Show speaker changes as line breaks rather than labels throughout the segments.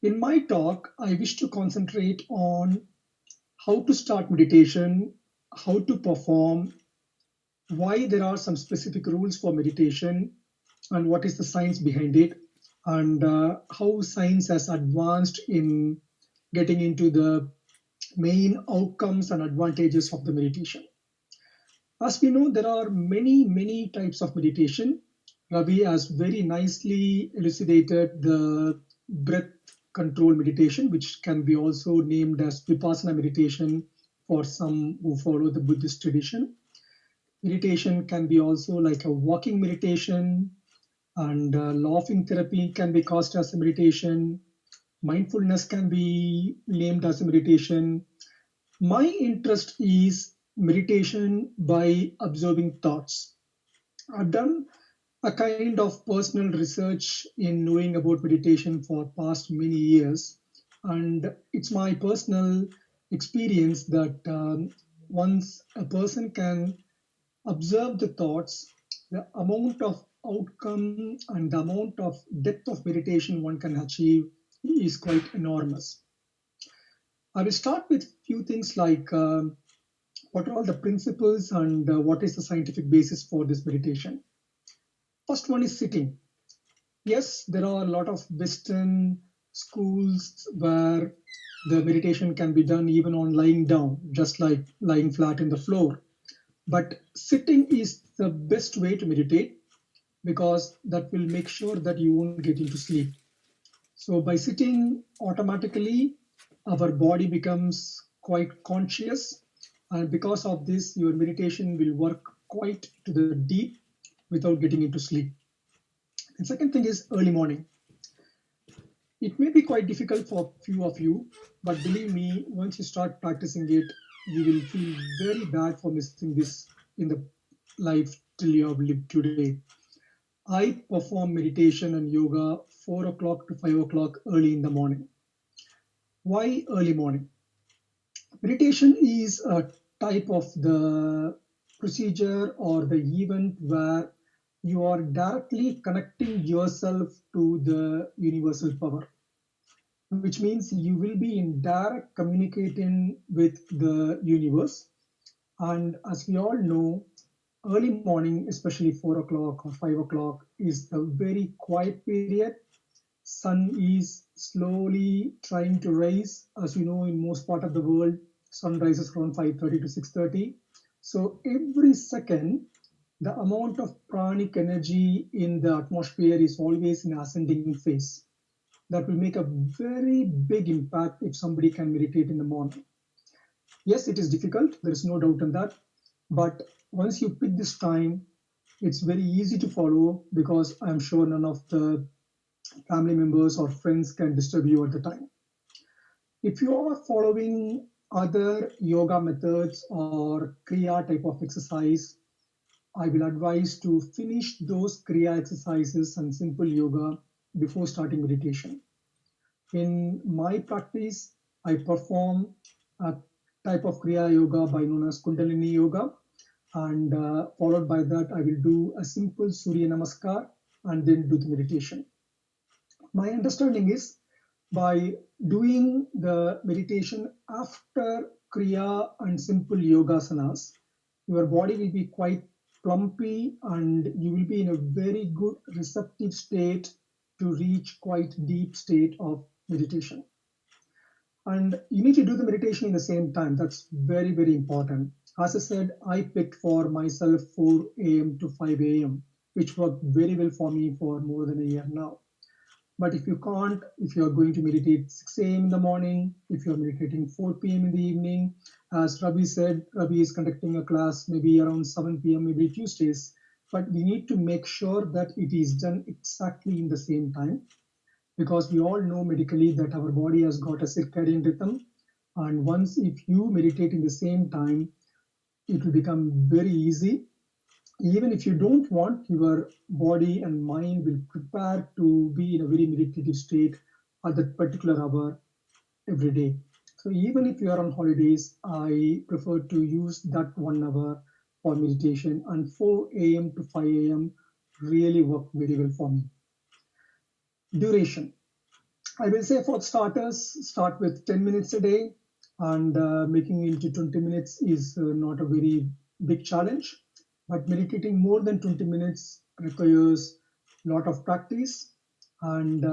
In my talk, I wish to concentrate on how to start meditation, how to perform, why there are some specific rules for meditation, and what is the science behind it, and how science has advanced in getting into the main outcomes and advantages of the meditation. As we know, there are many types of meditation. Ravi has very nicely elucidated the breath control meditation, which can be also named as Vipassana meditation for some who follow the Buddhist tradition. Meditation can be also like a walking meditation, and laughing therapy can be caused as a meditation. Mindfulness can be named as a meditation. My interest is meditation by observing thoughts. I've done a kind of personal research in knowing about meditation for past many years, and it's my personal experience that once a person can observe the thoughts, the amount of outcome and the amount of depth of meditation one can achieve is quite enormous. I will start with few things like what are all the principles and what is the scientific basis for this meditation. First one is sitting. Yes, there are a lot of Western schools where the meditation can be done even on lying down, just like lying flat in the floor. But sitting is the best way to meditate because that will make sure that you won't get into sleep. So by sitting automatically, our body becomes quite conscious, and because of this, your meditation will work quite to the deep without getting into sleep. And second thing is early morning. It may be quite difficult for few of you, but believe me, once you start practicing it, you will feel very bad for missing this in the life till you have lived today. I perform meditation and yoga 4 o'clock to 5 o'clock early in the morning. Why early morning? Meditation is a type of the procedure or the event where you are directly connecting yourself to the universal power, which means you will be in direct communicating with the universe. And as we all know, early morning, especially 4 o'clock or 5 o'clock, is a very quiet period. Sun is slowly trying to rise. As you know, in most part of the world, sun rises around 5:30 to 6:30. So every second, the amount of pranic energy in the atmosphere is always in ascending phase. That will make a very big impact if somebody can meditate in the morning. Yes, it is difficult, there is no doubt in that. But once you pick this time, it's very easy to follow because I'm sure none of the family members or friends can disturb you at the time. If you are following other yoga methods or Kriya type of exercise, I will advise to finish those Kriya exercises and simple yoga before starting meditation. In my practice, I perform a type of Kriya yoga by known as Kundalini yoga, and followed by that, I will do a simple Surya Namaskar and then do the meditation. My understanding is by doing the meditation after Kriya and simple yogasanas, your body will be quite plumpy and you will be in a very good receptive state to reach quite deep state of meditation. And you need to do the meditation in the same time. That's very important. As I said, I picked for myself 4 a.m. to 5 a.m., which worked very well for me for more than a year now. But if you can't, if you're going to meditate 6 a.m. in the morning, if you're meditating 4 p.m. in the evening, as Ravi said, Ravi is conducting a class maybe around 7 p.m. every Tuesdays. But we need to make sure that it is done exactly in the same time because we all know medically that our body has got a circadian rhythm. And once if you meditate in the same time, it will become very easy. Even if you don't want, your body and mind will prepare to be in a very meditative state at that particular hour every day. So even if you are on holidays, I prefer to use that 1 hour for meditation, and 4 a.m. to 5 a.m. really work very well for me. Duration. I will say for starters, start with 10 minutes a day, and making it into 20 minutes is not a very big challenge. But meditating more than 20 minutes requires a lot of practice. And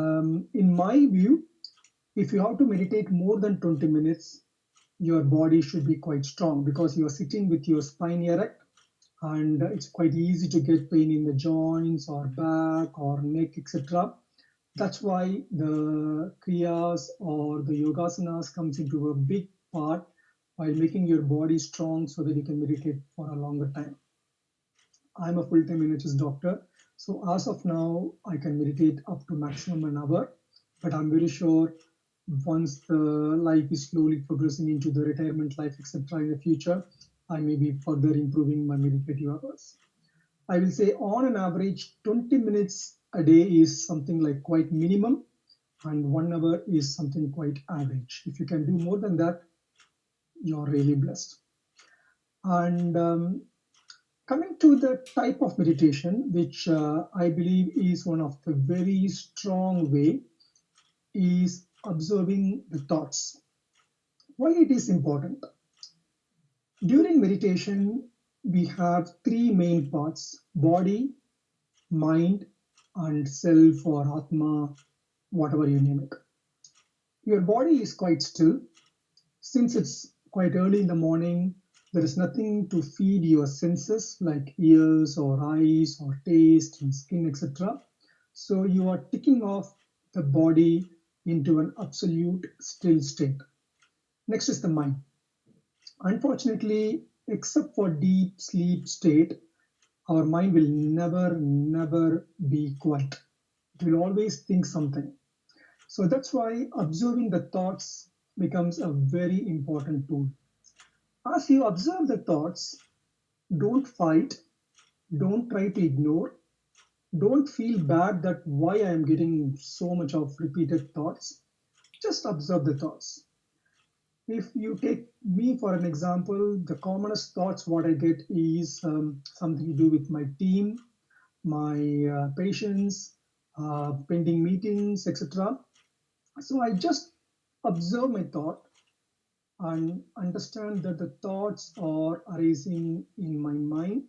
in my view, if you have to meditate more than 20 minutes, your body should be quite strong because you are sitting with your spine erect, and it's quite easy to get pain in the joints or back or neck, etc. That's why the kriyas or the yogasanas comes into a big part while making your body strong so that you can meditate for a longer time. I'm a full-time NHS doctor, so as of now, I can meditate up to maximum an hour. But I'm very sure once the life is slowly progressing into the retirement life, etc., in the future, I may be further improving my meditative hours. I will say on an average, 20 minutes a day is something like quite minimum, and 1 hour is something quite average. If you can do more than that, you're really blessed. And coming to the type of meditation, which I believe is one of the very strong way, is observing the thoughts. Why it is important? During meditation, we have three main parts: body, mind, and self or Atma, whatever you name it. Your body is quite still. Since it's quite early in the morning, there is nothing to feed your senses like ears or eyes or taste and skin, etc. So you are ticking off the body into an absolute still state. Next is the mind. Unfortunately, except for deep sleep state, our mind will never be quiet. It will always think something. So that's why observing the thoughts becomes a very important tool. As you observe the thoughts, don't fight, don't try to ignore, don't feel bad that why I am getting so much of repeated thoughts. Just observe the thoughts. If you take me for an example, the commonest thoughts what I get is something to do with my team, my patients, pending meetings, etc. So I just observe my thought and understand that the thoughts are arising in my mind,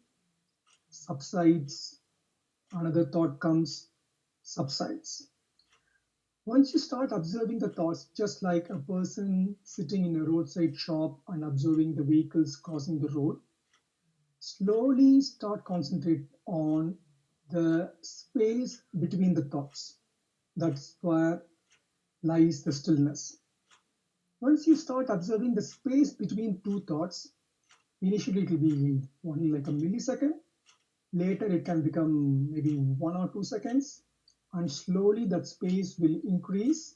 subsides, another thought comes, subsides. Once you start observing the thoughts, just like a person sitting in a roadside shop and observing the vehicles crossing the road, slowly start concentrate on the space between the thoughts. That's where lies the stillness. Once you start observing the space between two thoughts, initially it will be only like a millisecond. Later it can become maybe 1 or 2 seconds. And slowly that space will increase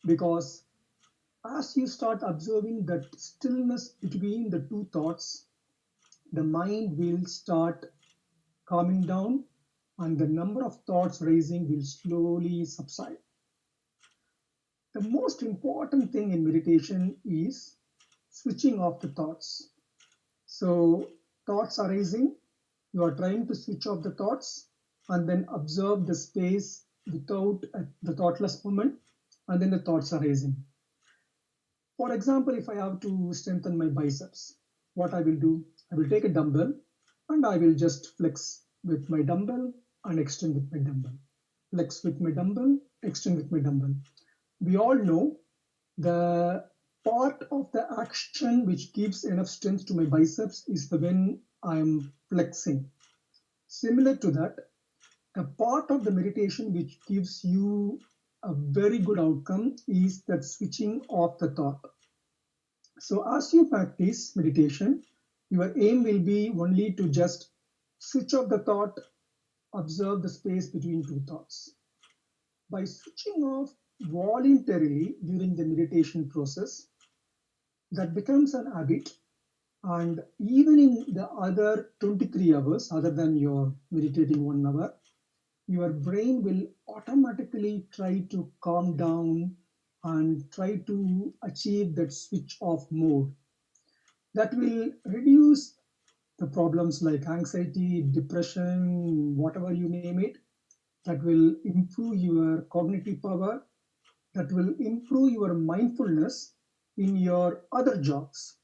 because as you start observing that stillness between the two thoughts, the mind will start calming down and the number of thoughts rising will slowly subside. The most important thing in meditation is switching off the thoughts. So thoughts are rising, you are trying to switch off the thoughts and then observe the space without the thoughtless moment, and then the thoughts are rising. For example, if I have to strengthen my biceps, what I will do, I will take a dumbbell and I will just flex with my dumbbell and extend with my dumbbell. Flex with my dumbbell, extend with my dumbbell. We all know the part of the action which gives enough strength to my biceps is the when I am flexing. Similar to that, a part of the meditation which gives you a very good outcome is that switching off the thought. So as you practice meditation, your aim will be only to just switch off the thought, observe the space between two thoughts. By switching off voluntarily during the meditation process, that becomes an habit. And even in the other 23 hours, other than your meditating 1 hour, your brain will automatically try to calm down and try to achieve that switch off mode. That will reduce the problems like anxiety, depression, whatever you name it. That will improve your cognitive power that will improve your mindfulness in your other jobs.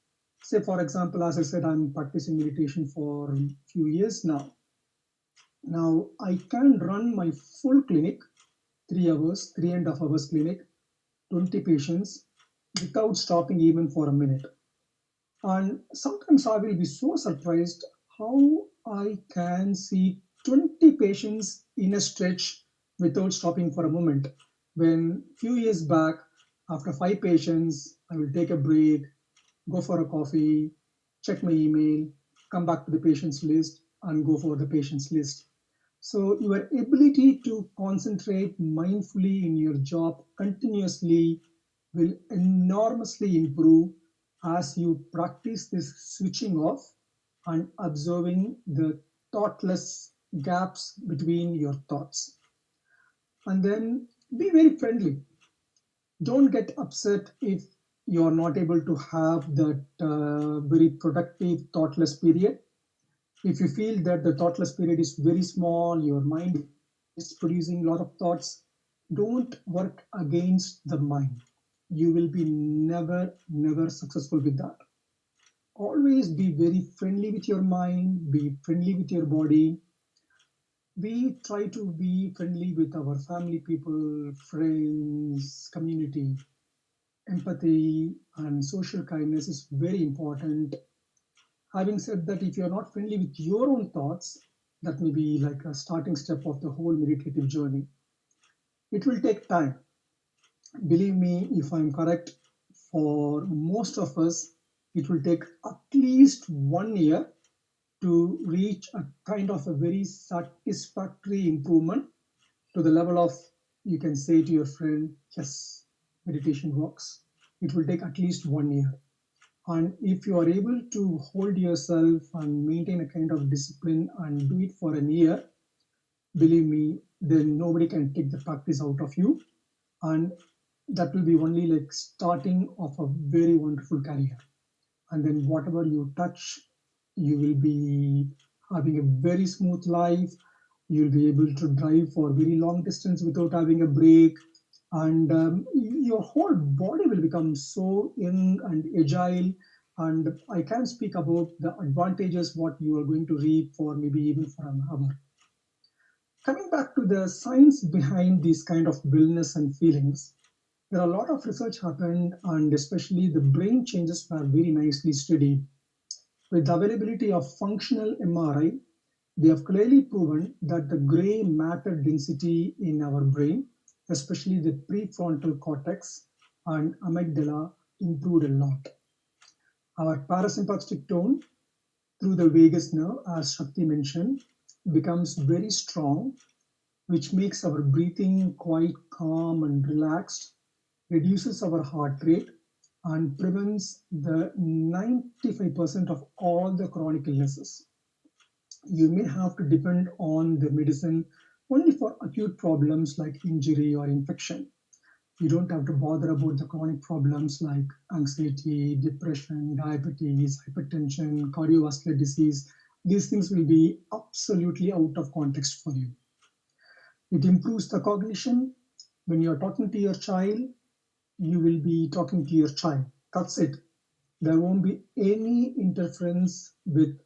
Say, for example, as I said, I'm practicing meditation for a few years now. Now, I can run my full clinic, 3 hours, 3.5 hours clinic, 20 patients, without stopping even for a minute. And sometimes I will be so surprised how I can see 20 patients in a stretch without stopping for a moment. When few years back, after 5 patients, I will take a break, go for a coffee, check my email, come back to the patient's list, and go for the patient's list. So your ability to concentrate mindfully in your job continuously will enormously improve as you practice this switching off and observing the thoughtless gaps between your thoughts. And then be very friendly. Don't get upset if you're not able to have that very productive, thoughtless period. If you feel that the thoughtless period is very small, your mind is producing a lot of thoughts, don't work against the mind. You will be never successful with that. Always be very friendly with your mind, be friendly with your body. We try to be friendly with our family, people, friends, community. Empathy and social kindness is very important. Having said that, if you're not friendly with your own thoughts, that may be like a starting step of the whole meditative journey. It will take time. Believe me, if I'm correct, for most of us, it will take at least 1 year to reach a kind of a very satisfactory improvement to the level of you can say to your friend, yes, meditation works. It will take at least 1 year. And if you are able to hold yourself and maintain a kind of discipline and do it for a year, believe me, then nobody can take the practice out of you. And that will be only like starting of a very wonderful career. And then whatever you touch, you will be having a very smooth life. You'll be able to drive for very long distance without having a break. And your whole body will become so young and agile. And I can speak about the advantages what you are going to reap for maybe even for an hour. Coming back to the science behind these kind of wellness and feelings, there are a lot of research happened, and especially the brain changes were very nicely studied. With the availability of functional MRI, they have clearly proven that the gray matter density in our brain, especially the prefrontal cortex and amygdala, improved a lot. Our parasympathetic tone through the vagus nerve, as Shakti mentioned, becomes very strong, which makes our breathing quite calm and relaxed, reduces our heart rate, and prevents the 95% of all the chronic illnesses. You may have to depend on the medicine only for acute problems like injury or infection. You don't have to bother about the chronic problems like anxiety, depression, diabetes, hypertension, cardiovascular disease. These things will be absolutely out of context for you. It improves the cognition. When you're talking to your child, you will be talking to your child. That's it. There won't be any interference with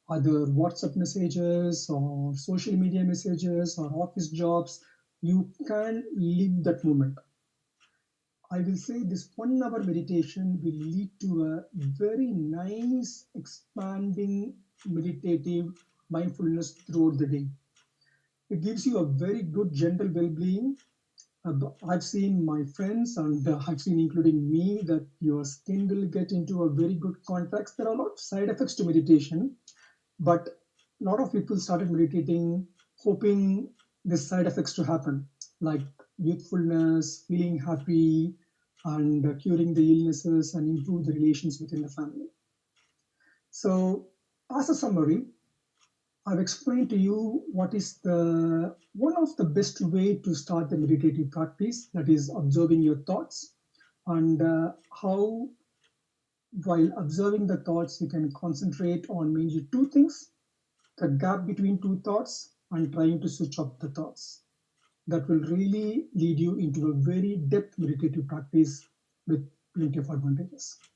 other WhatsApp messages or social media messages or office jobs. You can live that moment. I will say this 1 hour meditation will lead to a very nice, expanding, meditative mindfulness throughout the day. It gives you a very good gentle well being. I've seen my friends and I've seen, including me, that your skin will get into a very good context. There are a lot of side effects to meditation, but a lot of people started meditating hoping the side effects to happen, like youthfulness, feeling happy, and curing the illnesses and improve the relations within the family. So, as a summary, I've explained to you what is the one of the best way to start the meditative practice, that is observing your thoughts, and how while observing the thoughts you can concentrate on mainly two things: the gap between two thoughts and trying to switch off the thoughts. that will really lead you into a very depth meditative practice with plenty of advantages.